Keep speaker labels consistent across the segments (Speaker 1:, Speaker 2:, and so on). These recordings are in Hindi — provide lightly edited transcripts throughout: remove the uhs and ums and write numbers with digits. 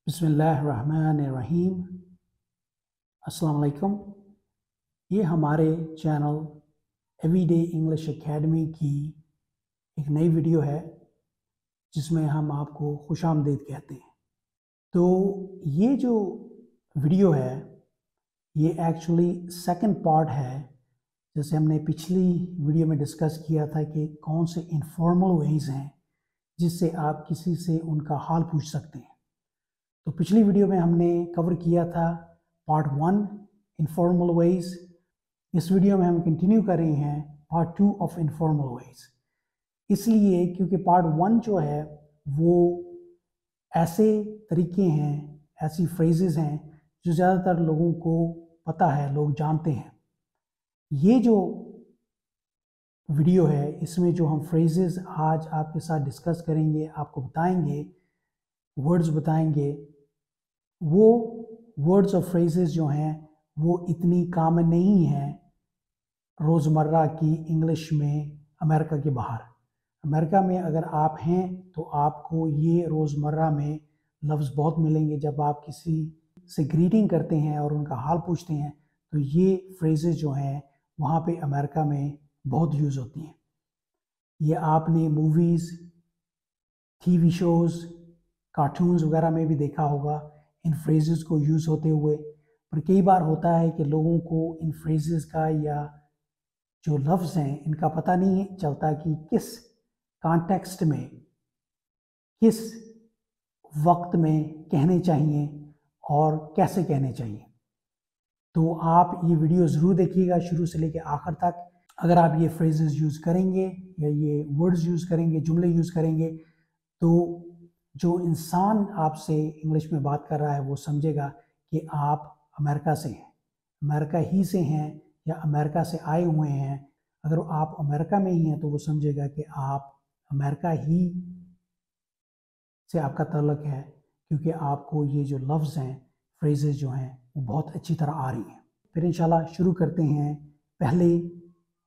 Speaker 1: बिस्मिल्लाहिर्रहमानिर्रहीम। अस्सलाम वालेकुम। ये हमारे चैनल एवरीडे इंग्लिश एकेडमी की एक नई वीडियो है जिसमें हम आपको खुशामदीद कहते हैं। तो ये जो वीडियो है ये एक्चुअली सेकंड पार्ट है। जैसे हमने पिछली वीडियो में डिस्कस किया था कि कौन से इनफॉर्मल वेज हैं जिससे आप किसी से उनका हाल पूछ सकते हैं। तो पिछली वीडियो में हमने कवर किया था पार्ट 1 इनफॉर्मल वेज। इस वीडियो में हम कंटिन्यू कर रहे हैं पार्ट 2 ऑफ इनफॉर्मल वेज। इसलिए क्योंकि पार्ट 1 जो है वो ऐसे तरीके हैं, ऐसी फ्रेजेस हैं जो ज़्यादातर लोगों को पता है, लोग जानते हैं। ये जो वीडियो है इसमें जो हम फ्रेजेस आज आपके साथ डिस्कस करेंगे, आपको बताएंगे, वर्ड्स बताएंगे, वो वर्ड्स और फ्रेजेस जो हैं वो इतनी कॉमन नहीं हैं रोज़मर्रा की इंग्लिश में। अमेरिका के बाहर, अमेरिका में अगर आप हैं तो आपको ये रोज़मर्रा में लफ्ज़ बहुत मिलेंगे। जब आप किसी से ग्रीटिंग करते हैं और उनका हाल पूछते हैं तो ये फ्रेजेस जो हैं वहाँ पे अमेरिका में बहुत यूज़ होती हैं। ये आपने मूवीज़, टीवी शोज़, कार्टून्स वगैरह में भी देखा होगा इन फ्रेजेस को यूज़ होते हुए। पर कई बार होता है कि लोगों को इन फ्रेजेस का या जो लफ्ज़ हैं इनका पता नहीं चलता कि किस कॉन्टेक्स्ट में, किस वक्त में कहने चाहिए और कैसे कहने चाहिए। तो आप ये वीडियो ज़रूर देखिएगा शुरू से लेकर आखिर तक। अगर आप ये फ्रेजेस यूज़ करेंगे या ये वर्ड्स यूज़ करेंगे, जुमले यूज़ करेंगे, तो जो इंसान आपसे इंग्लिश में बात कर रहा है वो समझेगा कि आप अमेरिका से हैं, अमेरिका ही से हैं या अमेरिका से आए हुए हैं। अगर आप अमेरिका में ही हैं तो वो समझेगा कि आप अमेरिका ही से आपका ताल्लुक है, क्योंकि आपको ये जो लफ्ज़ हैं, फ्रेजेस जो हैं वो बहुत अच्छी तरह आ रही हैं। फिर इंशाल्लाह शुरू करते हैं पहले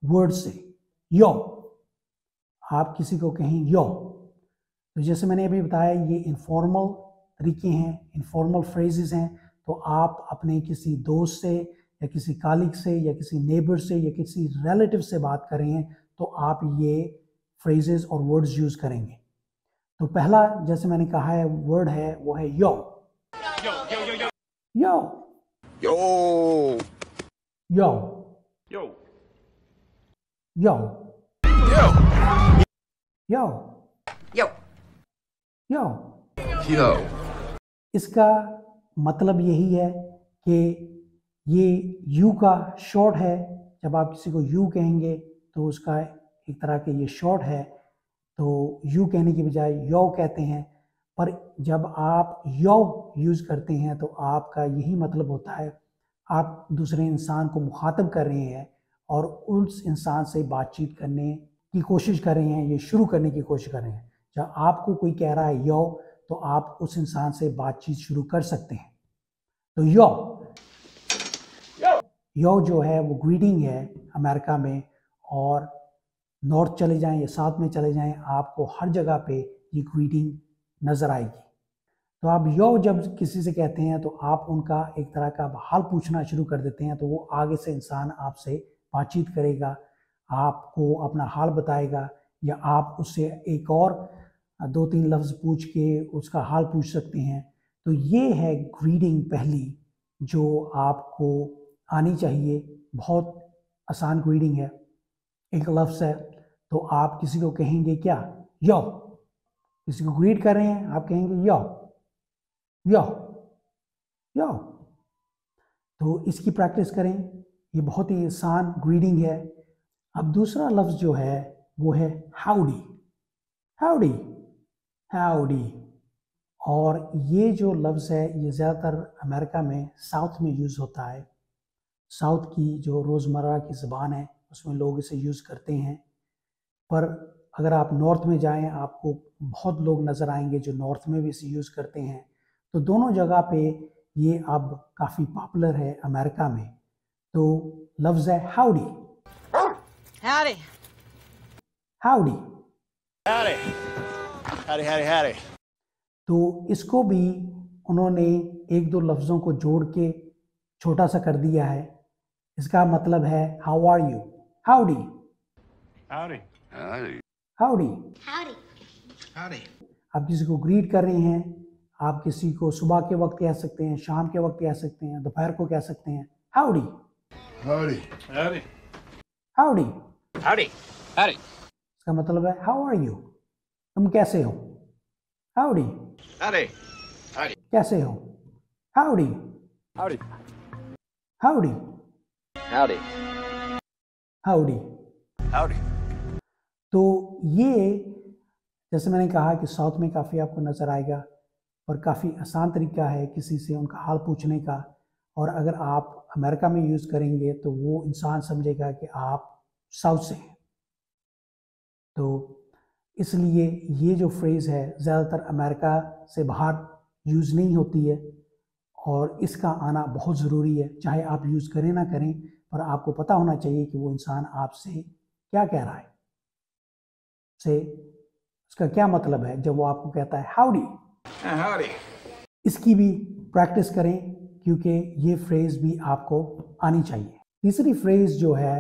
Speaker 1: वर्ड से। यो, आप किसी को कहें यो, तो जैसे मैंने अभी बताया ये इनफॉर्मल तरीके हैं, इनफॉर्मल फ्रेजेस हैं। तो आप अपने किसी दोस्त से या किसी कलीग से या किसी नेबर से या किसी रिलेटिव से बात कर रहे हैं तो आप ये फ्रेजेस और वर्ड्स यूज़ करेंगे। तो पहला जैसे मैंने कहा है वर्ड है वो है यो। यो यो
Speaker 2: Yo,
Speaker 1: यो
Speaker 2: yo,
Speaker 1: यो
Speaker 2: yo,
Speaker 1: यो
Speaker 2: yo,
Speaker 1: यो।
Speaker 2: yo.
Speaker 1: इसका मतलब यही है कि ये यू का शॉर्ट है। जब आप किसी को यू कहेंगे तो उसका एक तरह के ये शॉर्ट है, तो यू कहने की बजाय यो कहते हैं। पर जब आप यो यूज़ करते हैं तो आपका यही मतलब होता है, आप दूसरे इंसान को मुखातब कर रहे हैं और उस इंसान से बातचीत करने की कोशिश कर रहे हैं, ये शुरू करने की कोशिश कर रहे हैं। जब आपको कोई कह रहा है यो तो आप उस इंसान से बातचीत शुरू कर सकते हैं। तो यो यो जो है वो ग्रीटिंग है अमेरिका में, और नॉर्थ चले जाएं या साउथ में चले जाएं आपको हर जगह पे ये ग्रीटिंग नज़र आएगी। तो आप यो जब किसी से कहते हैं तो आप उनका एक तरह का हाल पूछना शुरू कर देते हैं, तो वो आगे से इंसान आपसे बातचीत करेगा, आपको अपना हाल बताएगा, या आप उससे एक और 2-3 लफ्ज़ पूछ के उसका हाल पूछ सकते हैं। तो ये है ग्रीटिंग पहली जो आपको आनी चाहिए। बहुत आसान ग्रीटिंग है, एक लफ्ज़ है। तो आप किसी को कहेंगे क्या? यो। किसी को ग्रीट कर रहे हैं आप कहेंगे यो यो यो। तो इसकी प्रैक्टिस करें, ये बहुत ही आसान ग्रीटिंग है। अब दूसरा लफ्ज़ जो है वो है हाउडी। Howdy howdy. और ये जो लफ्ज़ है ये ज़्यादातर अमेरिका में साउथ में यूज़ होता है। साउथ की जो रोज़मर्रा की ज़बान है उसमें लोग इसे यूज़ करते हैं। पर अगर आप नॉर्थ में जाएं आपको बहुत लोग नज़र आएंगे जो नॉर्थ में भी इसे यूज़ करते हैं। तो दोनों जगह पे ये अब काफ़ी पॉपुलर है अमेरिका में। तो लफ्ज़ है howdy.
Speaker 3: Howdy.
Speaker 1: Howdy.
Speaker 2: Howdy. Howdy, howdy, howdy.
Speaker 1: तो इसको भी उन्होंने एक दो लफ्ज़ों को जोड़ के छोटा सा कर दिया है। इसका मतलब है how are you, howdy,
Speaker 2: Howdy. Howdy.
Speaker 1: Howdy.
Speaker 3: Howdy.
Speaker 2: Howdy.
Speaker 1: आप किसी को ग्रीट कर रहे हैं, आप किसी को सुबह के वक्त कह सकते हैं, शाम के वक्त कह सकते हैं, दोपहर को कह सकते हैं, howdy,
Speaker 2: Howdy. Howdy.
Speaker 1: Howdy.
Speaker 2: Howdy. Howdy.
Speaker 1: इसका मतलब है हाउ आर यू, तुम कैसे हो, हाउडी,
Speaker 2: Howdy. Howdy.
Speaker 1: कैसे हो, howdy,
Speaker 2: Howdy.
Speaker 1: Howdy,
Speaker 2: Howdy.
Speaker 1: Howdy.
Speaker 2: Howdy.
Speaker 1: तो ये जैसे मैंने कहा कि साउथ में काफ़ी आपको नज़र आएगा और काफ़ी आसान तरीका है किसी से उनका हाल पूछने का। और अगर आप अमेरिका में यूज़ करेंगे तो वो इंसान समझेगा कि आप साउथ से हैं। तो इसलिए ये जो फ्रेज़ है ज़्यादातर अमेरिका से बाहर यूज़ नहीं होती है और इसका आना बहुत ज़रूरी है। चाहे आप यूज़ करें ना करें, पर आपको पता होना चाहिए कि वो इंसान आपसे क्या कह रहा है, से उसका क्या मतलब है जब वो आपको कहता है हाउडी।
Speaker 2: Howdy.
Speaker 1: इसकी भी प्रैक्टिस करें क्योंकि ये फ्रेज़ भी आपको आनी चाहिए। तीसरी फ्रेज़ जो है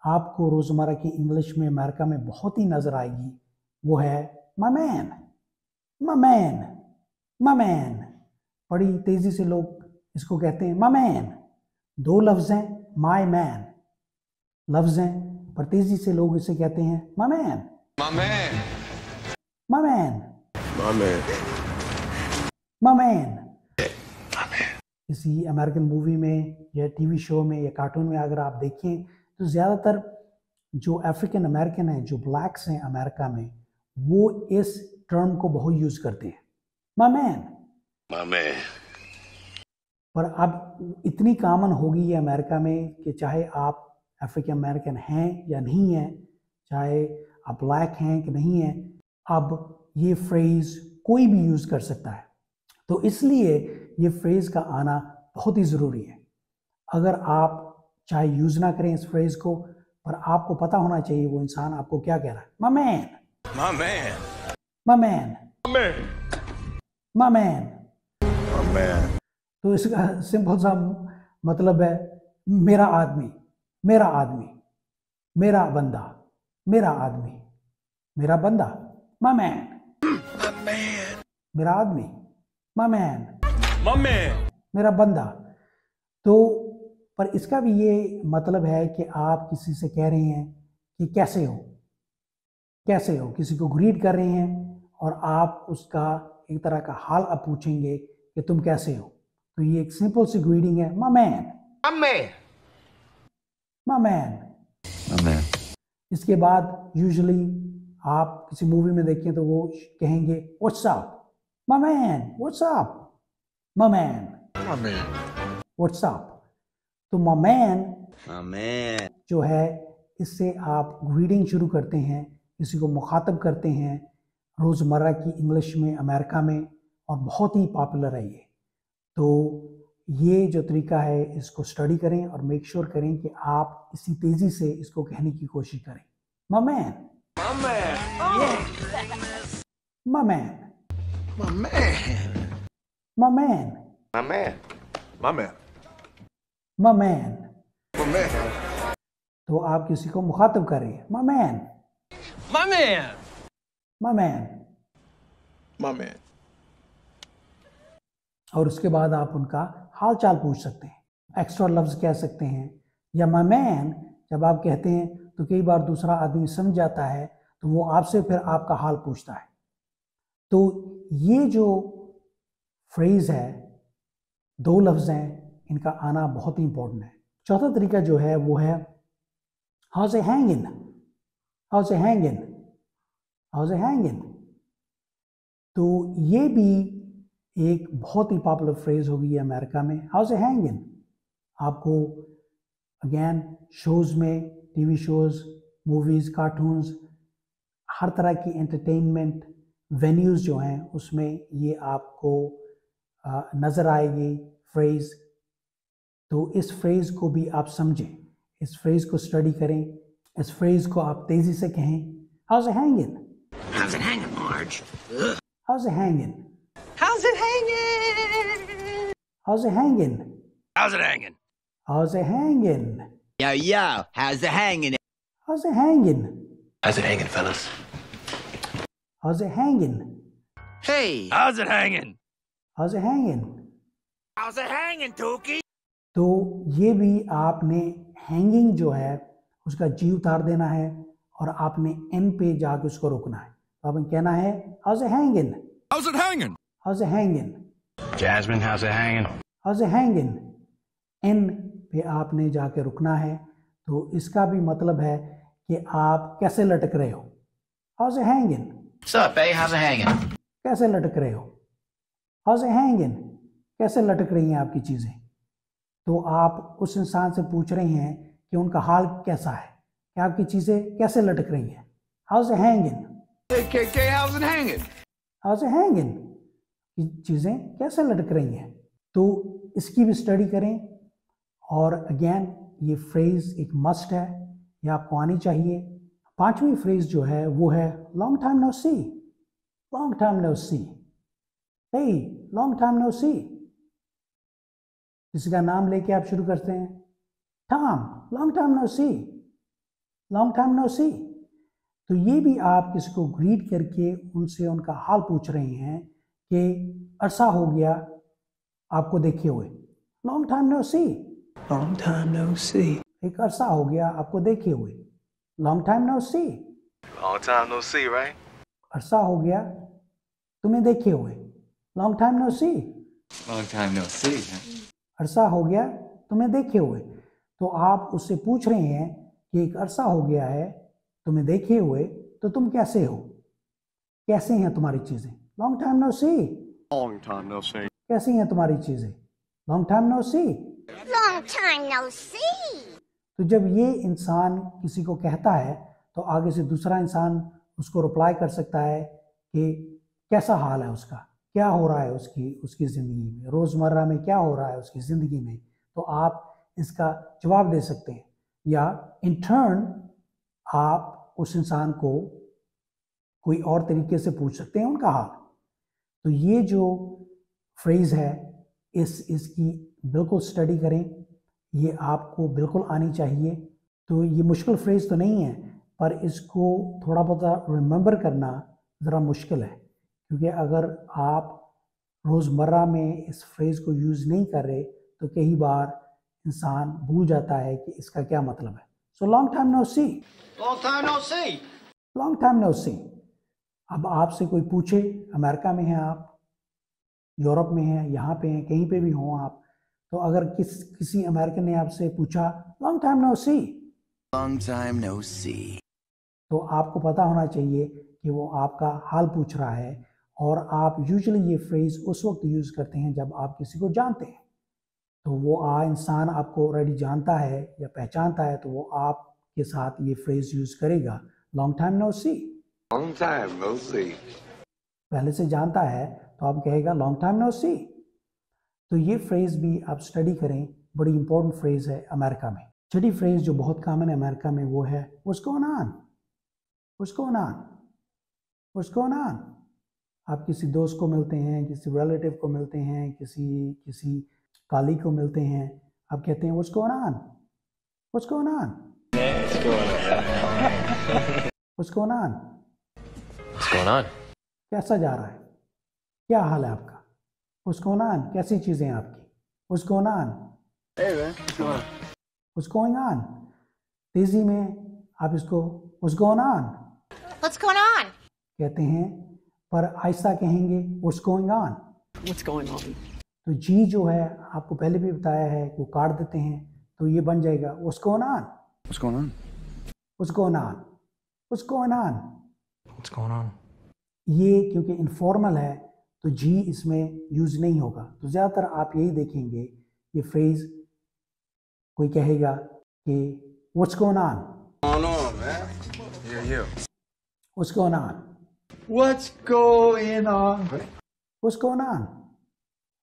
Speaker 1: आपको रोज़मर्रा की इंग्लिश में अमेरिका में बहुत ही नज़र आएगी, वो है my man, my man, my man. बड़ी तेज़ी से लोग इसको कहते हैं माय मैन। दो लफ्ज़ हैं, माय मैन लफ्ज़ हैं, पर तेज़ी से लोग इसे कहते हैं my man,
Speaker 2: My man.
Speaker 1: My man,
Speaker 2: My man.
Speaker 1: My man. किसी अमेरिकन मूवी में या टीवी शो में या कार्टून में अगर आप देखें तो ज़्यादातर जो अफ्रीकन अमेरिकन हैं, जो ब्लैक्स हैं अमेरिका में, वो इस टर्म को बहुत यूज़ करते हैं, माय मैन।
Speaker 2: My man.
Speaker 1: पर अब इतनी कॉमन होगी ये अमेरिका में कि चाहे आप अफ्रीकन अमेरिकन हैं या नहीं हैं, चाहे आप ब्लैक हैं कि नहीं हैं, अब ये फ्रेज़ कोई भी यूज़ कर सकता है। तो इसलिए ये फ्रेज़ का आना बहुत ही ज़रूरी है। अगर आप चाहे यूज़ ना करें इस फ्रेज़ को, पर आपको पता होना चाहिए वो इंसान आपको क्या कह रहा है, my man,
Speaker 2: My man.
Speaker 1: My man,
Speaker 2: My man.
Speaker 1: My man.
Speaker 2: My man.
Speaker 1: तो इसका सिंपल सा मतलब है मेरा आदमी, मेरा आदमी, मेरा बंदा, मेरा आदमी, मेरा बंदा, माय मैन,
Speaker 2: My man.
Speaker 1: मेरा आदमी, माय मैन,
Speaker 2: My man.
Speaker 1: मेरा बंदा। तो पर इसका भी ये मतलब है कि आप किसी से कह रहे हैं कि कैसे हो, कैसे हो, किसी को ग्रीट कर रहे हैं और आप उसका एक तरह का हाल आप पूछेंगे कि तुम कैसे हो। तो ये एक सिंपल सी ग्रीटिंग है, my man,
Speaker 2: My man.
Speaker 1: My man.
Speaker 2: My man.
Speaker 1: इसके बाद यूजुअली आप किसी मूवी में देखें तो वो कहेंगे what's up, my man, what's up, my man,
Speaker 2: My man.
Speaker 1: What's up. तो माय मैन
Speaker 2: My man.
Speaker 1: जो है इससे आप ग्रीटिंग शुरू करते हैं, किसी को मुखातब करते हैं रोज़मर्रा की इंग्लिश में अमेरिका में, और बहुत ही पॉपुलर है ये। तो ये जो तरीका है इसको स्टडी करें और मेक श्योर करें कि आप इसी तेज़ी से इसको कहने की कोशिश करें, my man,
Speaker 2: My man.
Speaker 1: My man,
Speaker 2: My man.
Speaker 1: My man,
Speaker 2: My man. My man.
Speaker 1: My man.
Speaker 2: My man.
Speaker 1: तो आप किसी को मुखातब करें, my man,
Speaker 2: My man.
Speaker 1: My man,
Speaker 2: My man.
Speaker 1: और उसके बाद आप उनका हाल चाल पूछ सकते हैं, एक्स्ट्रा लफ्ज़ कह सकते हैं। या माय मैन जब आप कहते हैं तो कई बार दूसरा आदमी समझ जाता है तो वो आपसे फिर आपका हाल पूछता है। तो ये जो फ्रेज़ है, दो लफ्ज़ हैं, इनका आना बहुत ही इंपॉर्टेंट है। चौथा तरीका जो है वो है हाउस ए हैंगिंग, हाउस ए हैंगिंग, हाउस ए हैंगिंग। तो ये भी एक बहुत ही पॉपुलर फ्रेज़ होगी है अमेरिका में, हाउस ए हैंगिंग। आपको अगेन शोज़ में, टीवी शोज़, मूवीज़, कार्टून्स, हर तरह की एंटरटेनमेंट वेन्यूज़ जो हैं उसमें ये आपको नज़र आएगी फ्रेज़। तो इस फ्रेज़ को भी आप समझें, इस फ्रेज़ को स्टडी करें, इस फ्रेज़ को आप तेज़ी से कहें, house A hanging,
Speaker 2: How's it hanging, Marge?
Speaker 1: House A hanging,
Speaker 3: How's it hanging?
Speaker 1: How's it hanging?
Speaker 2: How's it hanging?
Speaker 1: How's it hanging?
Speaker 4: Yo, how's it hanging?
Speaker 1: How's it hanging?
Speaker 2: How's it hanging, fellas?
Speaker 1: How's it hanging?
Speaker 4: Hey,
Speaker 2: How's it hanging?
Speaker 1: How's it hanging?
Speaker 4: how's it hanging, Tookie?
Speaker 1: तो ये भी आपने हैंगिंग जो है उसका जी उतार देना है और आपने एन पे जाके उसको रोकना है। तो आपने कहना है How's it hanging?
Speaker 2: How's it hanging?
Speaker 1: How's it hanging?
Speaker 2: Jasmine, how's it hanging?
Speaker 1: How's it hanging? एन पे आपने जाके रुकना है। तो इसका भी मतलब है कि आप कैसे लटक रहे हो। How's it hanging?
Speaker 4: What's up, babe? How's it hanging?
Speaker 1: कैसे लटक रहे हो। How's it hanging? कैसे लटक रही हैं आपकी चीज़ें। तो आप उस इंसान से पूछ रहे हैं कि उनका हाल कैसा है, कि आपकी चीज़ें कैसे लटक रही हैं। How's it hanging?
Speaker 2: Hey, KK, how's it hanging?
Speaker 1: How's it hanging? कि चीज़ें कैसे लटक रही हैं। तो इसकी भी स्टडी करें। और अगेन ये फ्रेज़ एक मस्ट है, ये आपको आनी चाहिए। पांचवी फ्रेज़ जो है वो है लॉन्ग टाइम नो सी। लॉन्ग टाइम नो सी। हे लॉन्ग टाइम नो सी। किसी का नाम लेके आप शुरू करते हैं, टॉम, लॉन्ग टाइम नो सी, लॉन्ग टाइम नो सी। तो ये भी आप किसी को ग्रीट करके उनसे उनका हाल पूछ रहे हैं कि अरसा हो गया आपको देखे हुए। Long time no see.
Speaker 2: Long time no see.
Speaker 1: एक अरसा हो गया आपको देखे हुए। Long time no see.
Speaker 2: Long time no see, right?
Speaker 1: अरसा हो गया तुम्हें देखे हुए। Long time no see.
Speaker 2: Long time no see.
Speaker 1: अरसा हो गया तुम्हें देखे हुए। तो आप उससे पूछ रहे हैं कि एक अरसा हो गया है तुम्हें देखे हुए, तो तुम कैसे हो, कैसे हैं तुम्हारी चीज़ें। Long time no see.
Speaker 2: Long time no see.
Speaker 1: कैसी हैं तुम्हारी चीज़ें। Long time no see.
Speaker 5: Long time no see.
Speaker 1: तो जब ये इंसान किसी को कहता है तो आगे से दूसरा इंसान उसको रिप्लाई कर सकता है कि कैसा हाल है उसका, क्या हो रहा है उसकी ज़िंदगी में, रोज़मर्रा में क्या हो रहा है उसकी ज़िंदगी में। तो आप इसका जवाब दे सकते हैं, या इन टर्न आप उस इंसान को कोई और तरीके से पूछ सकते हैं उनका हाल। तो ये जो फ्रेज़ है इसकी बिल्कुल स्टडी करें, ये आपको बिल्कुल आनी चाहिए। तो ये मुश्किल फ्रेज़ तो नहीं है, पर इसको थोड़ा बहुत रिमेंबर करना ज़रा मुश्किल है, क्योंकि अगर आप रोज़मर्रा में इस फ्रेज़ को यूज़ नहीं कर रहे तो कई बार इंसान भूल जाता है कि इसका क्या मतलब है। So long time no see.
Speaker 4: Long time no see.
Speaker 1: Long time no see. अब आपसे कोई पूछे, अमेरिका में हैं आप, यूरोप में हैं, यहाँ पे हैं, कहीं पे भी हों आप, तो अगर किसी अमेरिकन ने आपसे पूछा long time no see,
Speaker 4: Long time no see.
Speaker 1: तो आपको पता होना चाहिए कि वो आपका हाल पूछ रहा है। और आप यूजुअली ये फ्रेज़ उस वक्त यूज़ करते हैं जब आप किसी को जानते हैं। तो वो इंसान आपको ऑलरेडी जानता है या पहचानता है, तो वो आपके साथ ये फ्रेज़ यूज़ करेगा, long time no see.
Speaker 2: Long time no see.
Speaker 1: पहले से जानता है तो आप कहेगा लॉन्ग टाइम नो सी। तो ये फ्रेज़ भी आप स्टडी करें, बड़ी इंपॉर्टेंट फ्रेज़ है अमेरिका में। छठी फ्रेज़ जो बहुत कॉमन है अमेरिका में वो है what's going on. What's going on. What's going on. आप किसी दोस्त को मिलते हैं, किसी रिलेटिव को मिलते हैं, किसी कलीग को मिलते हैं, आप कहते हैं what's going on. What's going on. What's going on.
Speaker 2: What's going on?
Speaker 1: कैसा जा रहा है, क्या हाल है आपका। What's going on? कैसी चीज़ें हैं आपकी। What's going on?
Speaker 2: Hey man, what's going on?
Speaker 1: What's going on? तेजी में आप इसको What's going on
Speaker 5: What's going on?
Speaker 1: कहते हैं, पर आहिस्ता कहेंगे What's going on।
Speaker 3: What's going on?
Speaker 1: तो जी जो है आपको पहले भी बताया है कि वो काट देते हैं, तो ये बन जाएगा What's going on।
Speaker 2: What's going on?
Speaker 1: What's going on। What's going on।
Speaker 2: What's going on?
Speaker 1: ये क्योंकि इनफॉर्मल है तो जी इसमें यूज़ नहीं होगा। तो ज़्यादातर आप यही देखेंगे, ये फ्रेज़ कोई कहेगा कि What's going on।
Speaker 2: What's going on, man? Yeah.
Speaker 1: What's going on।
Speaker 2: What's going on?
Speaker 1: What's going on।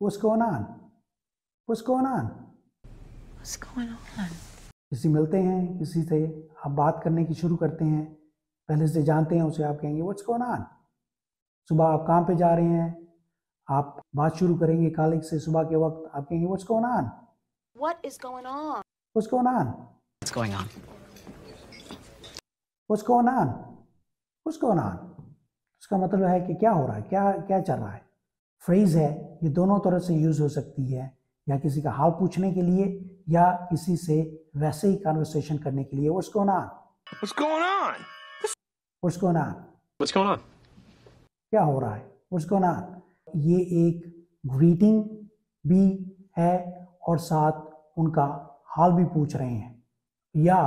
Speaker 1: What's going on। What's going on।
Speaker 3: What's going on?
Speaker 1: किसी मिलते हैं, किसी से आप बात करने की शुरू करते हैं, पहले से जानते हैं उसे, आप कहेंगे What's going on। सुबह आप काम पे जा रहे हैं, आप बात शुरू करेंगे कॉलीग से सुबह के वक्त, आप कहेंगे what's going on,
Speaker 3: What is going on?
Speaker 1: What's going on,
Speaker 3: What's going on?
Speaker 1: What's going on, what's going on. उसका मतलब है कि क्या हो रहा है, क्या क्या चल रहा है। फ्रेज है, ये दोनों तरह से यूज़ हो सकती है, या किसी का हाल पूछने के लिए या किसी से वैसे ही कन्वर्सेशन करने के लिए। What's going on,
Speaker 4: What's going on?
Speaker 1: What's going on,
Speaker 2: What's going on?
Speaker 1: क्या हो रहा है, व्हाट्स गोइंग ऑन। ये एक ग्रीटिंग भी है और साथ उनका हाल भी पूछ रहे हैं, या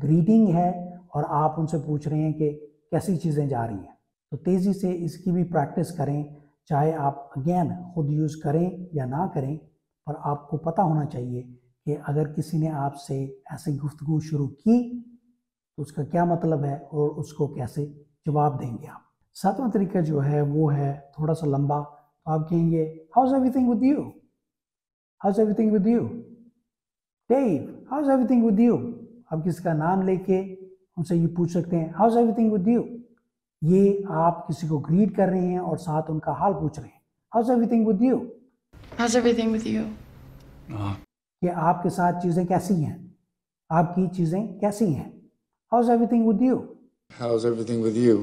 Speaker 1: ग्रीटिंग है और आप उनसे पूछ रहे हैं कि कैसी चीज़ें जा रही हैं। तो तेज़ी से इसकी भी प्रैक्टिस करें, चाहे आप अगेन खुद यूज़ करें या ना करें, पर आपको पता होना चाहिए कि अगर किसी ने आपसे ऐसे गुफ्तगू शुरू की तो उसका क्या मतलब है और उसको कैसे जवाब देंगे आप। सातवां तरीका जो है वो है थोड़ा सा लंबा, तो आप कहेंगे how's everything with you, how's everything with you, Dave how's everything with you. आप किसी का नाम लेके उनसे ये पूछ सकते हैं हाउज एवरीथिंग विद यू। ये आप किसी को ग्रीट कर रहे हैं और साथ उनका हाल पूछ रहे हैं, how's everything with you.
Speaker 3: How's everything with you?
Speaker 1: कि आपके साथ चीज़ें कैसी हैं, आपकी चीज़ें कैसी हैं। How's everything with you,
Speaker 2: How's everything with you?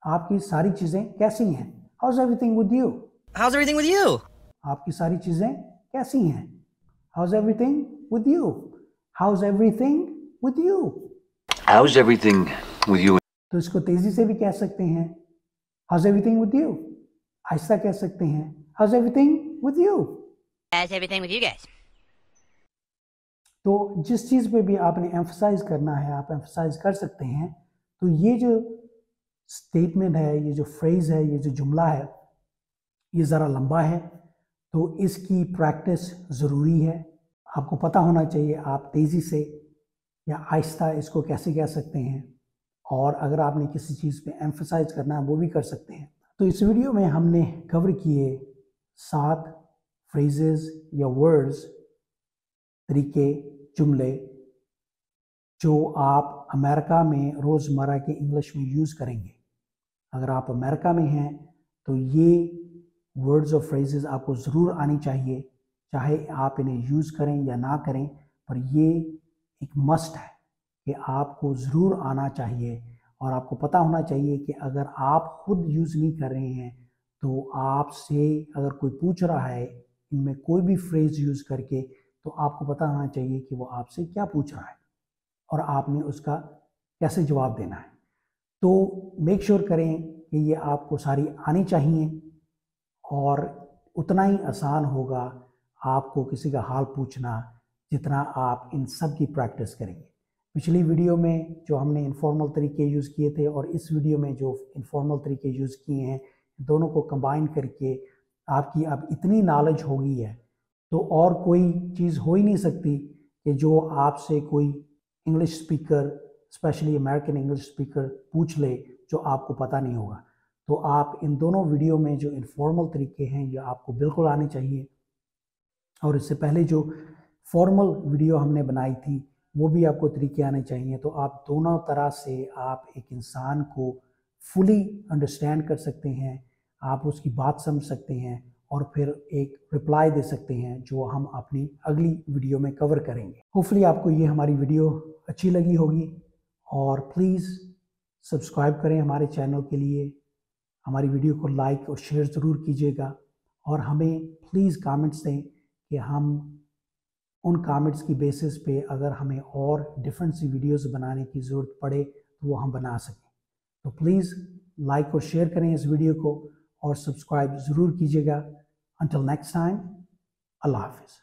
Speaker 1: आपकी सारी चीज़ें कैसी हैं। How's everything with you,
Speaker 4: How's everything with you?
Speaker 1: आपकी सारी चीज़ें कैसी हैं। How's everything with you, how's everything with you.
Speaker 6: How's everything with you?
Speaker 1: तो इसको तेज़ी से भी कह सकते हैं हाउज एवरीथिंग विद यू, आहिस्ता कह सकते हैं how's everything with you.
Speaker 5: How's everything with you guys?
Speaker 1: तो जिस चीज़ पे भी आपने एम्फसाइज करना है आप एम्फसाइज कर सकते हैं। तो ये जो स्टेटमेंट है, ये जो फ्रेज़ है, ये जो जुमला है, ये ज़रा लंबा है, तो इसकी प्रैक्टिस ज़रूरी है। आपको पता होना चाहिए आप तेज़ी से या आहिस्ता इसको कैसे कह सकते हैं, और अगर आपने किसी चीज़ पे एम्फसाइज करना है वो भी कर सकते हैं। तो इस वीडियो में हमने कवर किए 7 फ्रेजेस या वर्ड्स, तरीके, जुमले जो आप अमेरिका में रोज़मर्रा के इंग्लिश में यूज़ करेंगे। अगर आप अमेरिका में हैं तो ये वर्ड्स और फ्रेजेस आपको ज़रूर आनी चाहिए, चाहे आप इन्हें यूज़ करें या ना करें, पर ये एक मस्ट है कि आपको ज़रूर आना चाहिए। और आपको पता होना चाहिए कि अगर आप खुद यूज़ नहीं कर रहे हैं तो आपसे अगर कोई पूछ रहा है इनमें कोई भी फ्रेज़ यूज़ करके, तो आपको पता होना चाहिए कि वो आपसे क्या पूछ रहा है और आपने उसका कैसे जवाब देना है। तो मेक श्योर करें कि ये आपको सारी आनी चाहिए, और उतना ही आसान होगा आपको किसी का हाल पूछना जितना आप इन सब की प्रैक्टिस करेंगे। पिछली वीडियो में जो हमने इनफॉर्मल तरीके यूज़ किए थे और इस वीडियो में जो इनफॉर्मल तरीके यूज़ किए हैं, दोनों को कंबाइन करके आपकी अब इतनी नॉलेज हो गई है तो और कोई चीज़ हो ही नहीं सकती कि जो आपसे कोई English speaker, specially American English speaker पूछ ले जो आपको पता नहीं होगा। तो आप इन दोनों वीडियो में जो इनफॉर्मल तरीके हैं ये आपको बिल्कुल आने चाहिए, और इससे पहले जो फॉर्मल वीडियो हमने बनाई थी वो भी आपको तरीके आने चाहिए। तो आप दोनों तरह से आप एक इंसान को फुली अंडरस्टैंड कर सकते हैं, आप उसकी बात समझ सकते हैं और फिर एक रिप्लाई दे सकते हैं जो हम अपनी अगली वीडियो में कवर करेंगे। होपफुली आपको ये हमारी वीडियो अच्छी लगी होगी, और प्लीज़ सब्सक्राइब करें हमारे चैनल के लिए, हमारी वीडियो को लाइक और शेयर ज़रूर कीजिएगा, और हमें प्लीज़ कमेंट्स दें कि हम उन कमेंट्स की बेसिस पे अगर हमें और डिफरेंट सी वीडियोस बनाने की ज़रूरत पड़े तो वो हम बना सकें। तो प्लीज़ लाइक और शेयर करें इस वीडियो को और सब्सक्राइब ज़रूर कीजिएगा। अंटिल नेक्स्ट टाइम, अल्लाह हाफ़िज़।